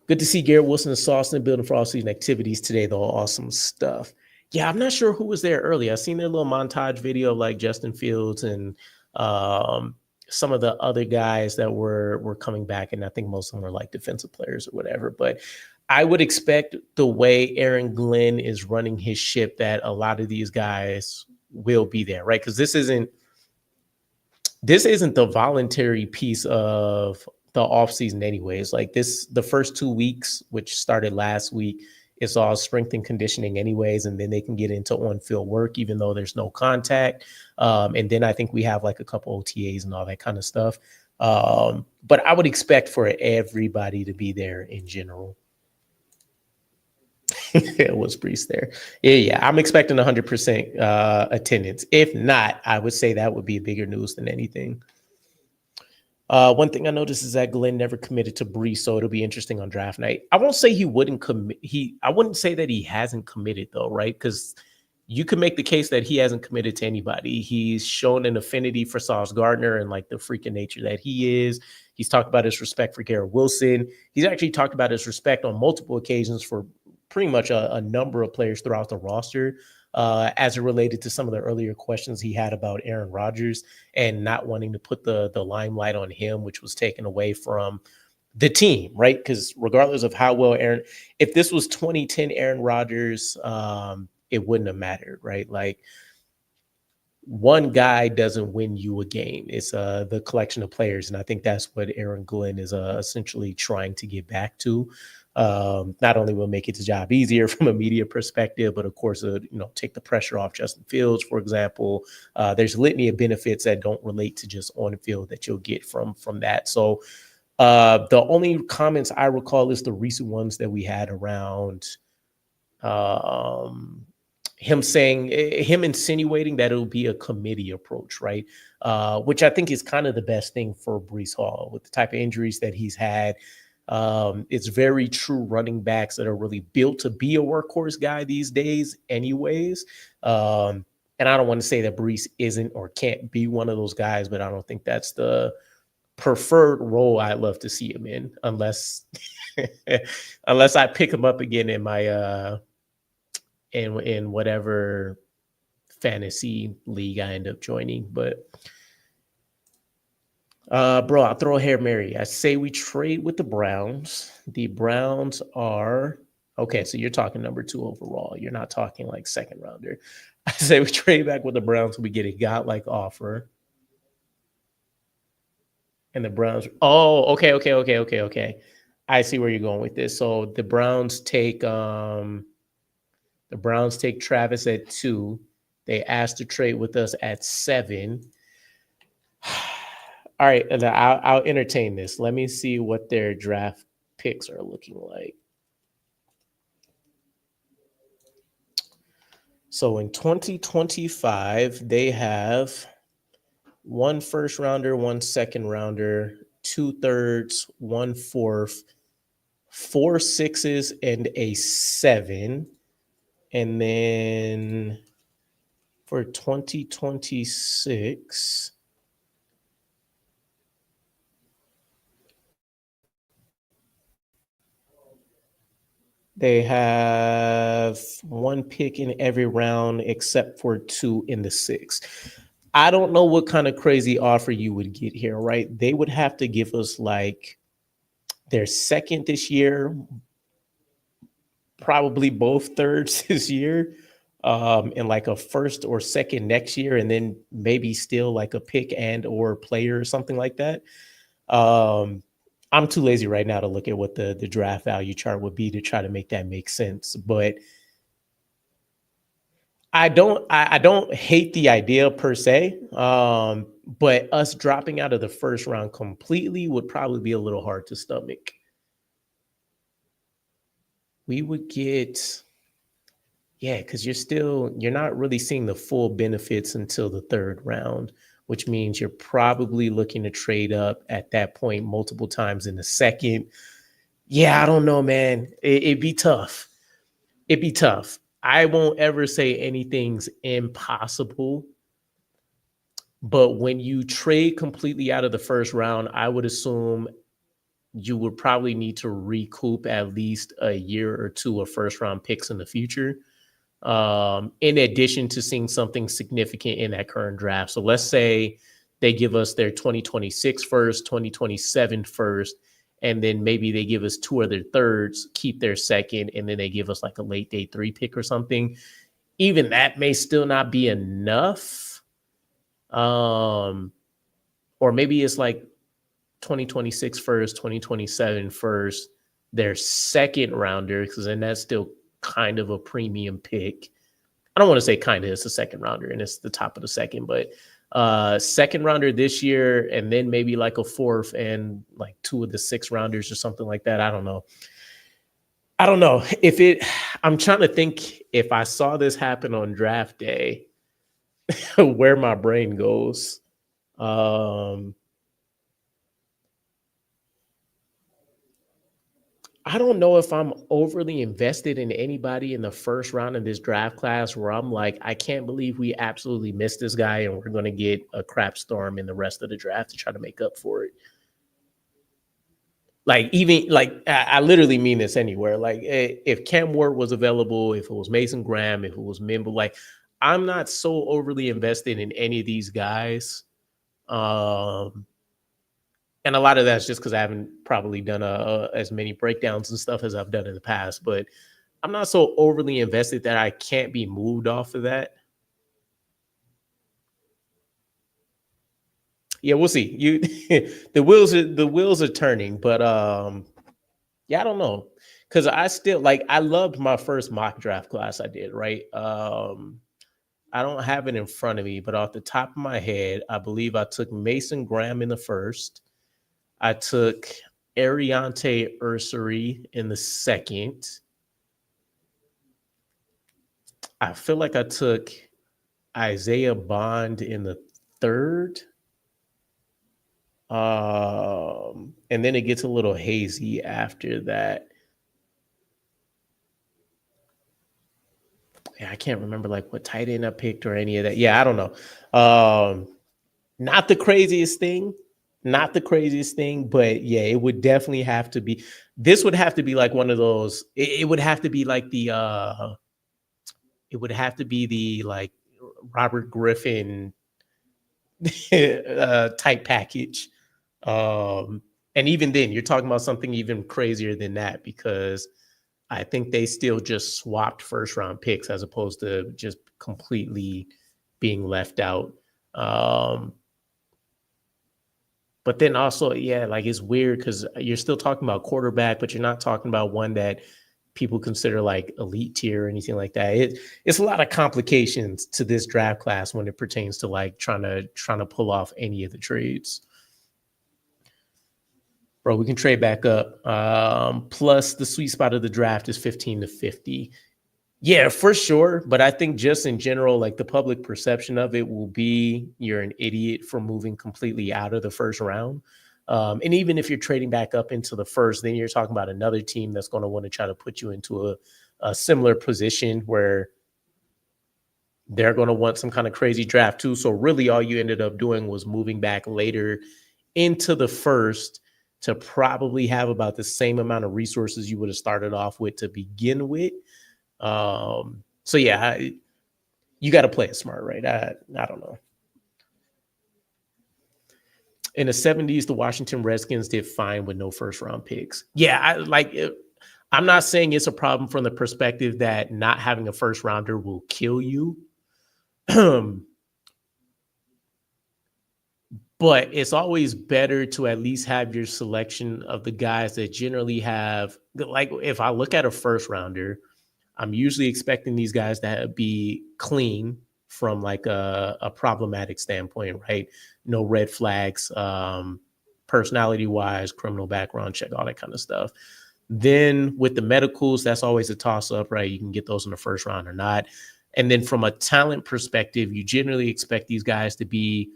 Good to see Garrett Wilson and Sauce in the building for all season activities today, though. Awesome stuff. Yeah, I'm not sure who was there earlier. I seen their little montage video of like Justin Fields and some of the other guys that were coming back, and I think most of them were like defensive players or whatever. But I would expect the way Aaron Glenn is running his ship that a lot of these guys will be there, right? Because this isn't the voluntary piece of the offseason anyways. Like the first 2 weeks, which started last week, it's all strength and conditioning anyways, and then they can get into on-field work even though there's no contact. And then I think we have like a couple OTAs and all that kind of stuff. But I would expect for everybody to be there in general. It was Brees there. Yeah. I'm expecting 100% attendance. If not, I would say that would be bigger news than anything. One thing I noticed is that Glenn never committed to Brees, so it'll be interesting on draft night. I won't say he wouldn't commit. I wouldn't say that he hasn't committed though, right? Because you can make the case that he hasn't committed to anybody. He's shown an affinity for Sauce Gardner and like the freaking nature that he is. He's talked about his respect for Garrett Wilson. He's actually talked about his respect on multiple occasions for pretty much a number of players throughout the roster, as it related to some of the earlier questions he had about Aaron Rodgers and not wanting to put the limelight on him, which was taken away from the team, right? Because regardless of how well if this was 2010 Aaron Rodgers, it wouldn't have mattered, right? Like one guy doesn't win you a game. It's the collection of players. And I think that's what Aaron Glenn is essentially trying to get back to. Not only will make his job easier from a media perspective, but of course, take the pressure off Justin Fields, for example. There's a litany of benefits that don't relate to just on the field that you'll get from that. So the only comments I recall is the recent ones that we had around him insinuating that it'll be a committee approach, right? Which I think is kind of the best thing for Breece Hall with the type of injuries that he's had. It's very true running backs that are really built to be a workhorse guy these days anyways. And I don't want to say that Breece isn't or can't be one of those guys, but I don't think that's the preferred role I'd love to see him in, unless I pick him up again in my in whatever fantasy league I end up joining. But bro, I'll throw a Hail Mary. I say we trade with the Browns. The Browns are okay. So you're talking number 2 overall. You're not talking like second rounder. I say we trade back with the Browns. We get a godlike offer. And the Browns. Oh, okay. I see where you're going with this. So the Browns take Travis at 2. They asked to trade with us at 7. All right, and I'll entertain this. Let me see what their draft picks are looking like. So in 2025, they have one first rounder, one second rounder, 2/3, 1/4, 4 6s, and a 7. And then for 2026, they have one pick in every round except for 2 in the 6. I don't know what kind of crazy offer you would get here, right? They would have to give us like their second this year, probably both thirds this year, and like a first or second next year, and then maybe still like a pick and or player or something like that. I'm too lazy right now to look at what the draft value chart would be to try to make that make sense. But I don't hate the idea per se. But us dropping out of the first round completely would probably be a little hard to stomach. We would get, yeah, because you're not really seeing the full benefits until the third round, which means you're probably looking to trade up at that point multiple times in the second. Yeah, I don't know, man. It'd be tough. It'd be tough. I won't ever say anything's impossible, but when you trade completely out of the first round, I would assume you would probably need to recoup at least a year or two of first round picks in the future, in addition to seeing something significant in that current draft. So let's say they give us their 2026 first, 2027 first, and then maybe they give us 2 other thirds, keep their second, and then they give us like a late day 3 pick or something. Even that may still not be enough. Or maybe it's like 2026 first, 2027 first, their second rounder, because then that's still kind of a premium pick. I don't want to say kind of, it's a second rounder and it's the top of the second, but second rounder this year, and then maybe like a fourth and like 2 of the 6 rounders or something like that. I don't know. I'm trying to think if I saw this happen on draft day, where my brain goes. I don't know if I'm overly invested in anybody in the first round of this draft class where I'm like, I can't believe we absolutely missed this guy and we're going to get a crap storm in the rest of the draft to try to make up for it. Like, even like, I literally mean this anywhere. Like, if Cam Ward was available, if it was Mason Graham, if it was Mimble, like, I'm not so overly invested in any of these guys. And a lot of that's just because I haven't probably done as many breakdowns and stuff as I've done in the past. But I'm not so overly invested that I can't be moved off of that. Yeah, we'll see. The wheels are turning, but yeah, I don't know, because I still like, I loved my first mock draft class I did, right? I don't have it in front of me, but off the top of my head, I believe I took Mason Graham in the first. I took Ariante Ursary in the second. I feel like I took Isaiah Bond in the third. And then it gets a little hazy after that. Yeah, I can't remember like what tight end I picked or any of that. Yeah, I don't know. Not the craziest thing. Not the craziest thing, but yeah, it would definitely have to be. This would have to be like one of those. It would have to be like the. It would have to be the like Robert Griffin type package. And even then, you're talking about something even crazier than that, because I think they still just swapped first round picks as opposed to just completely being left out. But then also, yeah, like it's weird because you're still talking about quarterback, but you're not talking about one that people consider like elite tier or anything like that. It's a lot of complications to this draft class when it pertains to like trying to pull off any of the trades. Bro, we can trade back up. Plus, the sweet spot of the draft is 15 to 50. Yeah, for sure. But I think just in general, like the public perception of it will be you're an idiot for moving completely out of the first round. And even if you're trading back up into the first, then you're talking about another team that's going to want to try to put you into a similar position where they're going to want some kind of crazy draft too. So really all you ended up doing was moving back later into the first to probably have about the same amount of resources you would have started off with to begin with. So yeah, you got to play it smart, right? I don't know. In the 70s, the Washington Redskins did fine with no first round picks. Yeah, I'm not saying it's a problem from the perspective that not having a first rounder will kill you. But it's always better to at least have your selection of the guys that generally have, like, if I look at a first rounder, I'm usually expecting these guys to be clean from like a problematic standpoint, right? No red flags, personality wise, criminal background check, all that kind of stuff. Then with the medicals, that's always a toss up, right? You can get those in the first round or not. And then from a talent perspective, you generally expect these guys to be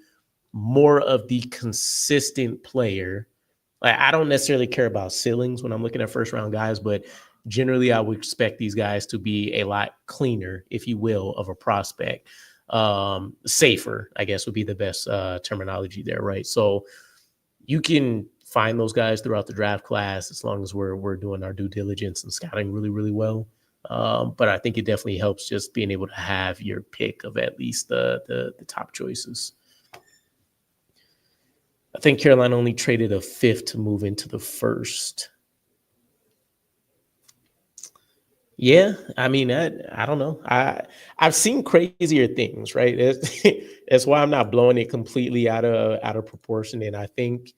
more of the consistent player. Like, I don't necessarily care about ceilings when I'm looking at first round guys, but generally I would expect these guys to be a lot cleaner, if you will, of a prospect. Safer, I guess, would be the best terminology there, right? So you can find those guys throughout the draft class as long as we're doing our due diligence and scouting really, really well. But I think it definitely helps just being able to have your pick of at least the top choices. I think Carolina only traded a fifth to move into the first. Yeah, I mean, I don't know. I've seen crazier things, right? That's why I'm not blowing it completely out of proportion. And I think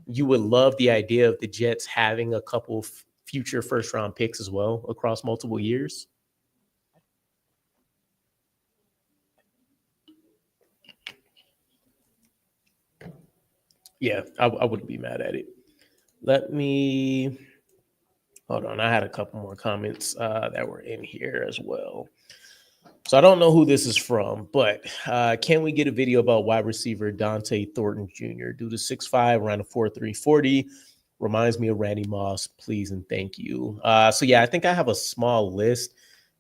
you would love the idea of the Jets having a couple future first round picks as well across multiple years. Yeah, I wouldn't be mad at it. Let me hold on. I had a couple more comments that were in here as well. So I don't know who this is from, but can we get a video about wide receiver Dante Thornton Jr.? Due to 6'5", around a 4.3 40. Reminds me of Randy Moss, please and thank you. So yeah, I think I have a small list.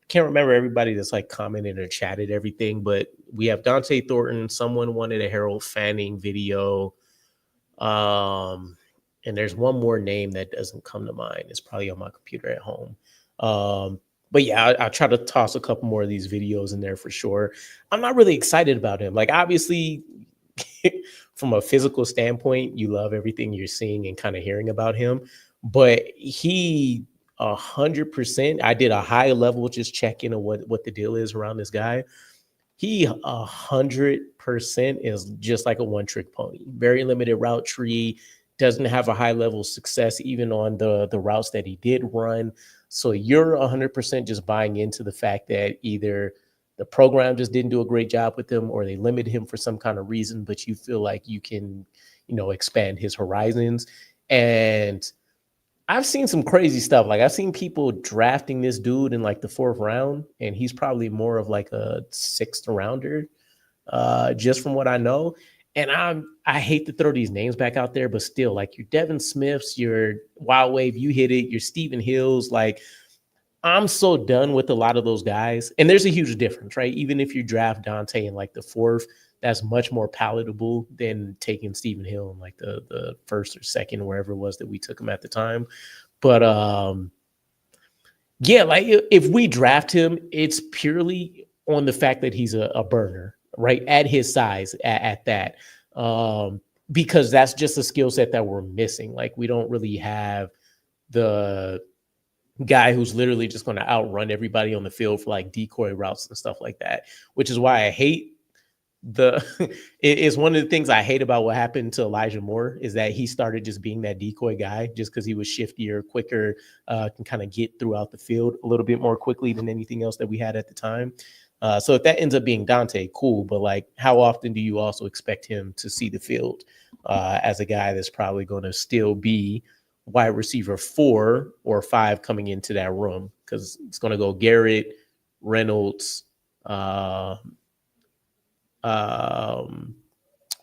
Can't remember everybody that's like commented or chatted everything, but we have Dante Thornton. Someone wanted a Harold Fanning video. And there's one more name that doesn't come to mind. It's probably on my computer at home. But yeah, I'll try to toss a couple more of these videos in there for sure. I'm not really excited about him. Like, obviously, from a physical standpoint, you love everything you're seeing and kind of hearing about him. But he 100%, I did a high level just checking on what the deal is around this guy. He 100% is just like a one-trick pony. Very limited route tree, doesn't have a high level success even on the routes that he did run. So you're 100% just buying into the fact that either the program just didn't do a great job with him or they limited him for some kind of reason, but you feel like you can, expand his horizons. And I've seen some crazy stuff. Like, I've seen people drafting this dude in like the 4th round, and he's probably more of like a 6th rounder, just from what I know. And I hate to throw these names back out there, but still, like, your Devin Smiths, your Wild Wave, you hit it, your Stephen Hills. Like, I'm so done with a lot of those guys. And there's a huge difference, right? Even if you draft Dante in like the 4th, that's much more palatable than taking Stephen Hill in like the 1st or 2nd, wherever it was that we took him at the time. But yeah, like, if we draft him, it's purely on the fact that he's a burner, right? At his size, at that. Because that's just a skill set that we're missing. Like, we don't really have the guy who's literally just going to outrun everybody on the field for like decoy routes and stuff like that, which is why I hate it is one of the things I hate about what happened to Elijah Moore is that he started just being that decoy guy just because he was shiftier, quicker, can kind of get throughout the field a little bit more quickly than anything else that we had at the time. So if that ends up being Dante, cool. But like, how often do you also expect him to see the field as a guy that's probably going to still be wide receiver 4 or 5 coming into that room? Because it's going to go Garrett, Reynolds, I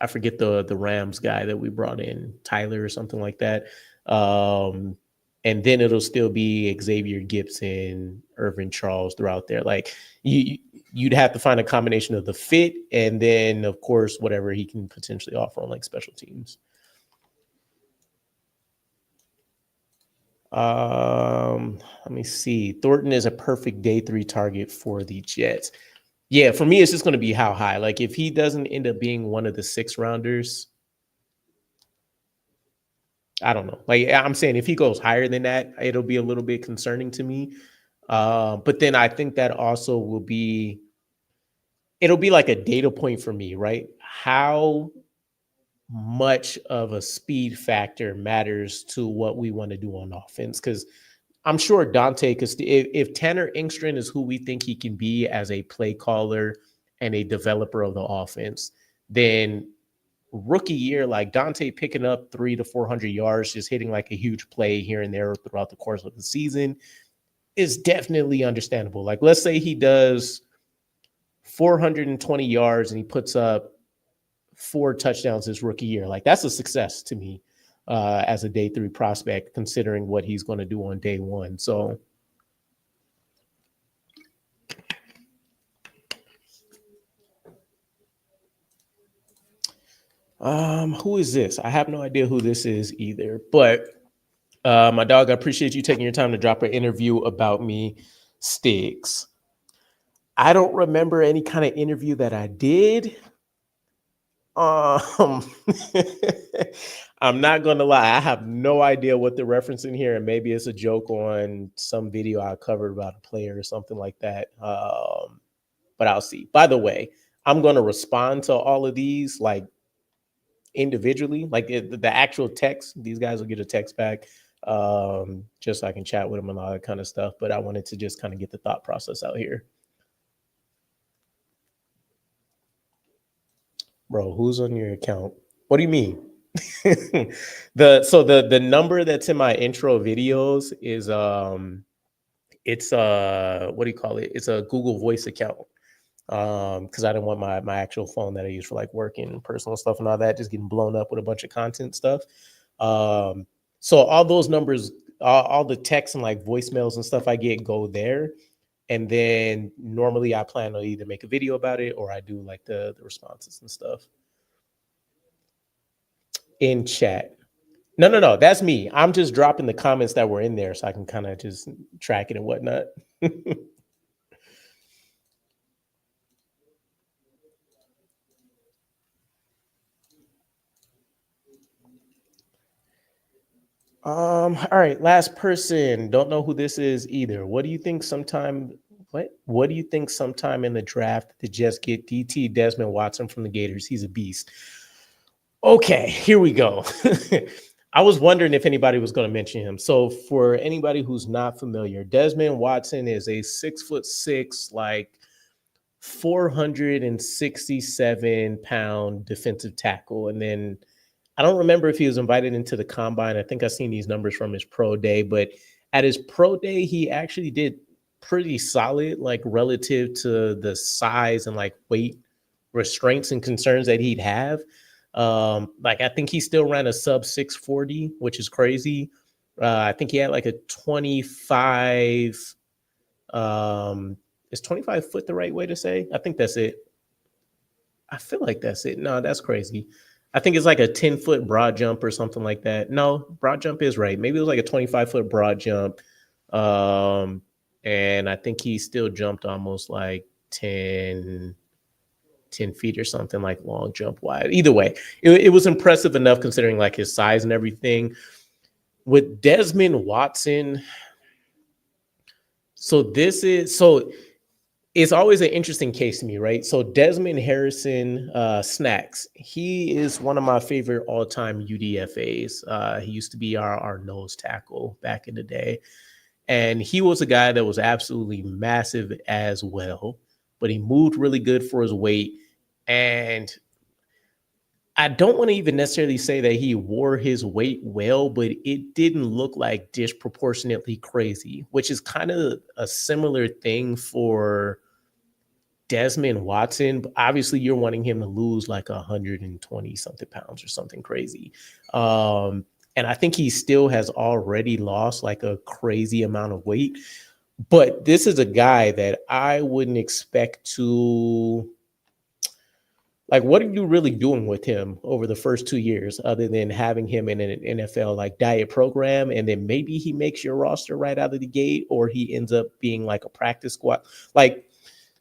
forget the Rams guy that we brought in, Tyler or something like that. And then it'll still be Xavier Gibson, Irvin Charles throughout there. Like you'd have to find a combination of the fit and then of course whatever he can potentially offer on like special teams. Let me see. Thornton is a perfect day 3 target for the Jets. Yeah, for me, it's just going to be how high. Like if he doesn't end up being one of the 6 rounders, I don't know. Like I'm saying, if he goes higher than that, it'll be a little bit concerning to me. But then I think that also it'll be like a data point for me, right? How much of a speed factor matters to what we want to do on offense? Because I'm sure Dante, because if Tanner Engstrand is who we think he can be as a play caller and a developer of the offense, then rookie year, like Dante picking up 300 to 400 yards, just hitting like a huge play here and there throughout the course of the season is definitely understandable. Like let's say he does 420 yards and he puts up 4 touchdowns his rookie year. Like that's a success to me as a day 3 prospect, considering what he's going to do on day 1. So who is this? I have no idea who this is either, but my dog, I appreciate you taking your time to drop an interview about me, Sticks. I don't remember any kind of interview that I did. I'm not gonna lie, I have no idea what they're referencing here, and maybe it's a joke on some video I covered about a player or something like that. But I'll see. By the way, I'm gonna respond to all of these like individually, like the actual text. These guys will get a text back, just so I can chat with them and all that kind of stuff. But I wanted to just kind of get the thought process out here. Bro, who's on your account? What do you mean? the number that's in my intro videos is it's what do you call it? It's a Google Voice account. Because I didn't want my actual phone that I use for like working and personal stuff and all that just getting blown up with a bunch of content stuff. So all those numbers, all the texts and like voicemails and stuff I get go there. And then normally I plan on either make a video about it or I do like the responses and stuff in chat. No. That's me. I'm just dropping the comments that were in there so I can kind of just track it and whatnot. All right, last person. Don't know who this is either. What do you think sometime in the draft the Jets get DT Desmond Watson from the Gators? He's a beast. Okay, here we go. I was wondering if anybody was going to mention him. So for anybody who's not familiar, Desmond Watson is a 6'6", like 467-pound defensive tackle. And then I don't remember if he was invited into the combine. I think I've seen these numbers from his pro day, but at his pro day, he actually did pretty solid, like relative to the size and like weight restraints and concerns that he'd have. Like I think he still ran a sub 640, which is crazy. I think he had like a 25. Is 25 foot the right way to say? I think that's it. I feel like that's it. No, that's crazy. I think it's like a 10-foot broad jump or something like that. No, broad jump is right. Maybe it was like a 25-foot broad jump. And I think he still jumped almost like 10 feet or something, like long jump wide. Either way, it was impressive enough considering like his size and everything. With Desmond Watson, it's always an interesting case to me, right? So Desmond Harrison, Snacks, he is one of my favorite all-time UDFAs. He used to be our nose tackle back in the day. And he was a guy that was absolutely massive as well. but he moved really good for his weight. And I don't want to even necessarily say that he wore his weight well, but it didn't look like disproportionately crazy, which is kind of a similar thing for Desmond Watson. But obviously, you're wanting him to lose like 120 something pounds or something crazy. And I think he still has already lost like a crazy amount of weight. But this is a guy that I wouldn't expect to. Like, what are you really doing with him over the first 2 years other than having him in an NFL like diet program? And then maybe he makes your roster right out of the gate, or he ends up being like a practice squad. Like,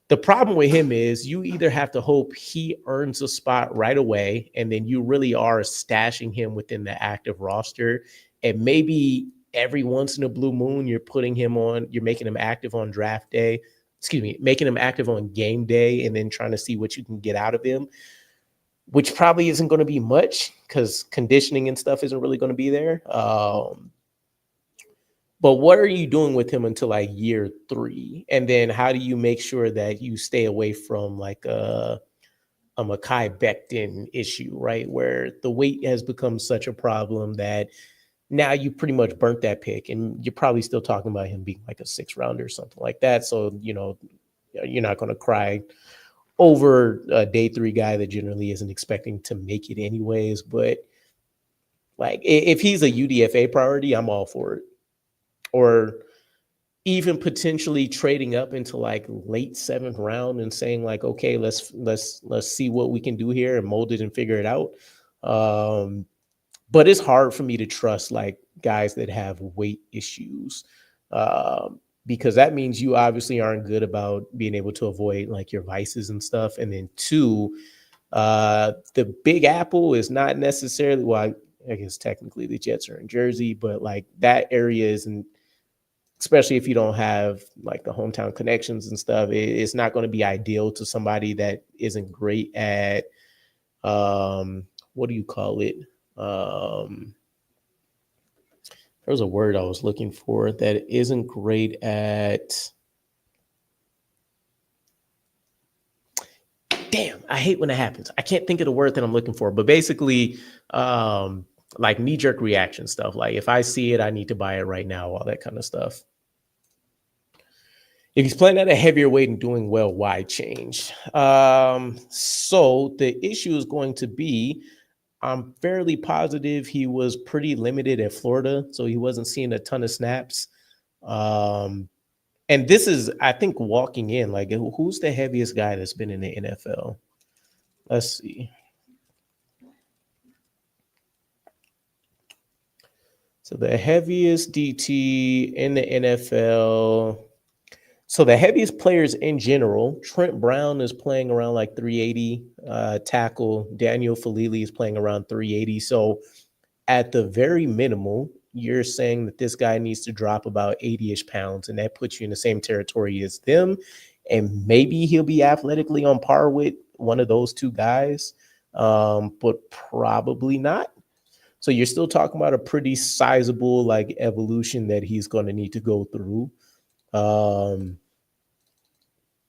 the problem with him is you either have to hope he earns a spot right away, and then you really are stashing him within the active roster. And maybe every once in a blue moon, you're making him active on draft day. Excuse me, making him active on game day and then trying to see what you can get out of him, which probably isn't going to be much because conditioning and stuff isn't really going to be there. But what are you doing with him until like year 3? And then how do you make sure that you stay away from like a Mekhi Becton issue, right? Where the weight has become such a problem that now you pretty much burnt that pick, and you're probably still talking about him being like a 6th rounder or something like that. So, you're not going to cry over a day 3 guy that generally isn't expecting to make it anyways. But like, if he's a UDFA priority, I'm all for it. Or even potentially trading up into like late 7th round and saying like, okay, let's see what we can do here and mold it and figure it out. But it's hard for me to trust like guys that have weight issues, because that means you obviously aren't good about being able to avoid like your vices and stuff. And then 2, the Big Apple is not necessarily, well, I guess technically the Jets are in Jersey, but like that area isn't, especially if you don't have like the hometown connections and stuff, it's not going to be ideal to somebody that isn't great at, what do you call it? There's a word I was looking for that isn't great at. Damn, I hate when that happens. I can't think of the word that I'm looking for, but basically, like knee-jerk reaction stuff. Like if I see it, I need to buy it right now, all that kind of stuff. If he's playing at a heavier weight and doing well, why change? So the issue is going to be, I'm fairly positive he was pretty limited at Florida, so he wasn't seeing a ton of snaps. And this is, I think, walking in, like, who's the heaviest guy that's been in the NFL? Let's see. So the heaviest DT in the NFL. So the heaviest players in general, Trent Brown is playing around like 380 tackle. Daniel Falili is playing around 380. So at the very minimal, you're saying that this guy needs to drop about 80-ish pounds, and that puts you in the same territory as them. And maybe he'll be athletically on par with one of those 2 guys, but probably not. So you're still talking about a pretty sizable like evolution that he's going to need to go through.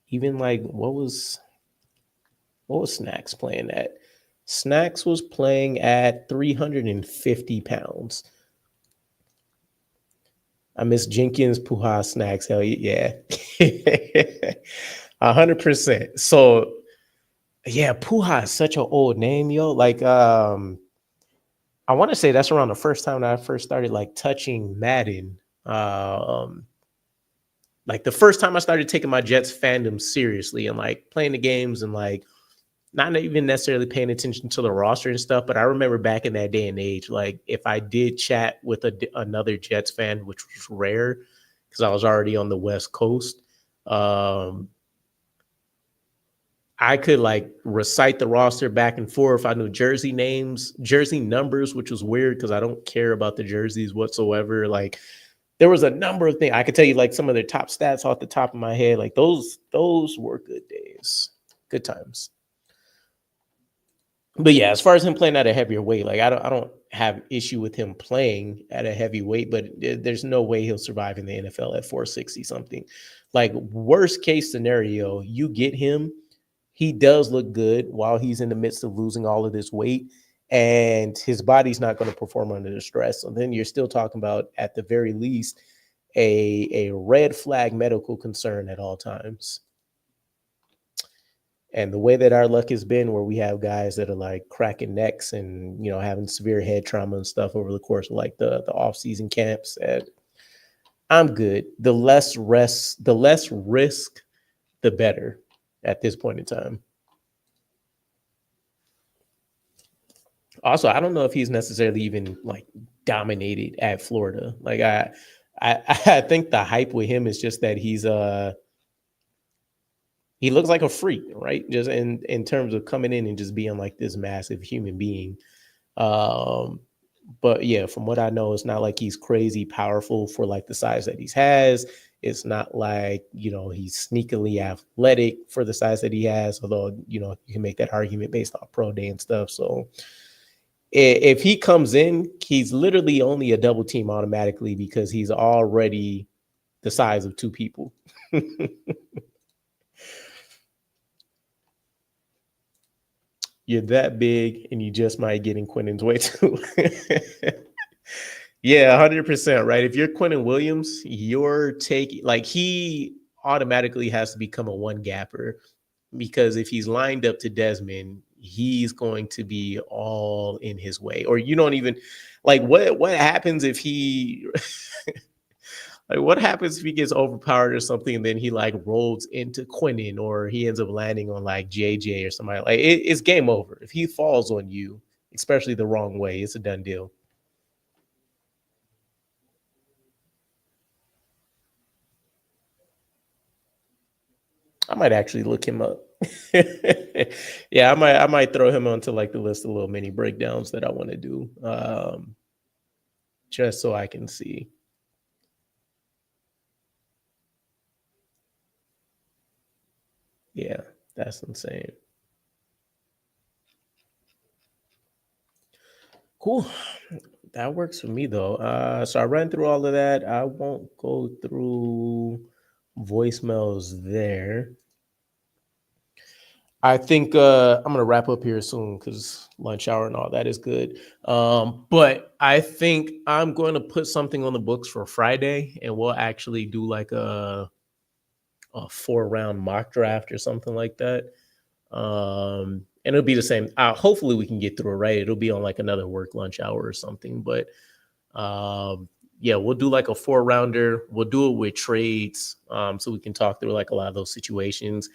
Even like what was Snacks playing at? Snacks was playing at 350 pounds. I miss Jenkins, Puha, Snacks. Hell yeah. 100%. So yeah, Puha is such an old name, yo. Like, I want to say that's around the first time that I first started like touching Madden. Like the first time I started taking my Jets fandom seriously and like playing the games and like not even necessarily paying attention to the roster and stuff. But I remember back in that day and age, like if I did chat with another Jets fan, which was rare because I was already on the West Coast, I could like recite the roster back and forth. I knew jersey names, jersey numbers, which was weird because I don't care about the jerseys whatsoever. Like there was a number of things I could tell you, like some of their top stats off the top of my head. Like those were good days, good times. But yeah, as far as him playing at a heavier weight, like I don't have issue with him playing at a heavy weight, but there's no way he'll survive in the NFL at 460 something. Like worst case scenario, you get him. He does look good while he's in the midst of losing all of this weight, and his body's not going to perform under the stress. So then you're still talking about, at the very least, a red flag medical concern at all times. And the way that our luck has been, where we have guys that are like cracking necks and, you know, having severe head trauma and stuff over the course of like the off-season camps, and I'm good. The less risk, the better at this point in time. Also, I don't know if he's necessarily even like dominated at Florida. Like I think the hype with him is just that he looks like a freak, right? Just in terms of coming in and just being like this massive human being. But yeah, from what I know, it's not like he's crazy powerful for like the size that he has. It's not like, you know, he's sneakily athletic for the size that he has, although, you know, you can make that argument based on pro day and stuff. So if he comes in, he's literally only a double team automatically because he's already the size of two people. You're that big and you just might get in Quinnen's way too. Yeah, 100%, right? If you're Quinnen Williams, you're taking, like, he automatically has to become a one gapper, because if he's lined up to Desmond, he's going to be all in his way. Or you don't even, like, what happens if he like, what happens if he gets overpowered or something and then he like rolls into Quinnen, or he ends up landing on like JJ or somebody? Like, it's game over. If he falls on you, especially the wrong way, it's a done deal. I might actually look him up. Yeah, I might throw him onto like the list of little mini breakdowns that I want to do, just so I can see. Yeah, that's insane. Cool. That works for me though. So I ran through all of that. I won't go through voicemails there. I think I'm gonna wrap up here soon because lunch hour and all that is good. But I think I'm going to put something on the books for Friday, and we'll actually do like a 4-round mock draft or something like that. And it'll be the same. Hopefully we can get through it, right? It'll be on like another work lunch hour or something. But yeah, we'll do like a 4-rounder. We'll do it with trades, so we can talk through like a lot of those situations.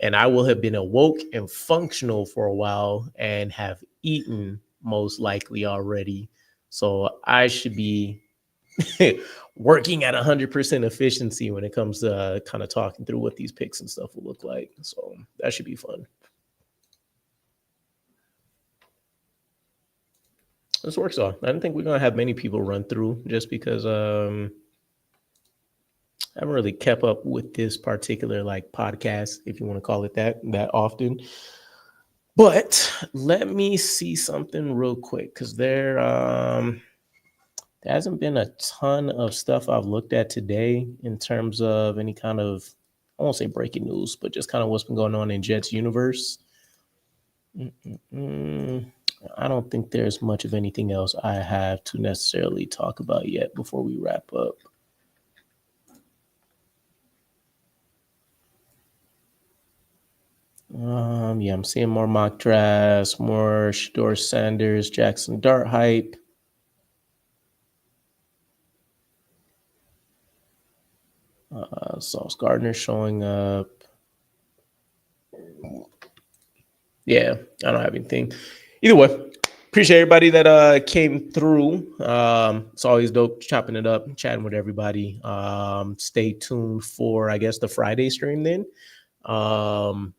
And I will have been awoke and functional for a while and have eaten most likely already. So I should be working at 100% efficiency when it comes to kind of talking through what these picks and stuff will look like. So that should be fun. This works on. I don't think we're gonna have many people run through, just because I haven't really kept up with this particular like podcast, if you want to call it that often. But let me see something real quick, because there hasn't been a ton of stuff I've looked at today in terms of any kind of, I won't say breaking news, but just kind of what's been going on in Jets universe. I don't think there's much of anything else I have to necessarily talk about yet before we wrap up. Yeah, I'm seeing more mock drafts, more Shador Sanders, Jackson Dart hype. Sauce Gardner showing up. Yeah, I don't have anything. Either way, appreciate everybody that came through. It's always dope chopping it up, chatting with everybody. Stay tuned for, I guess, the Friday stream then. And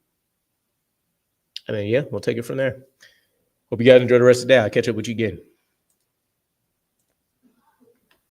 then, yeah, we'll take it from there. Hope you guys enjoy the rest of the day. I'll catch up with you again.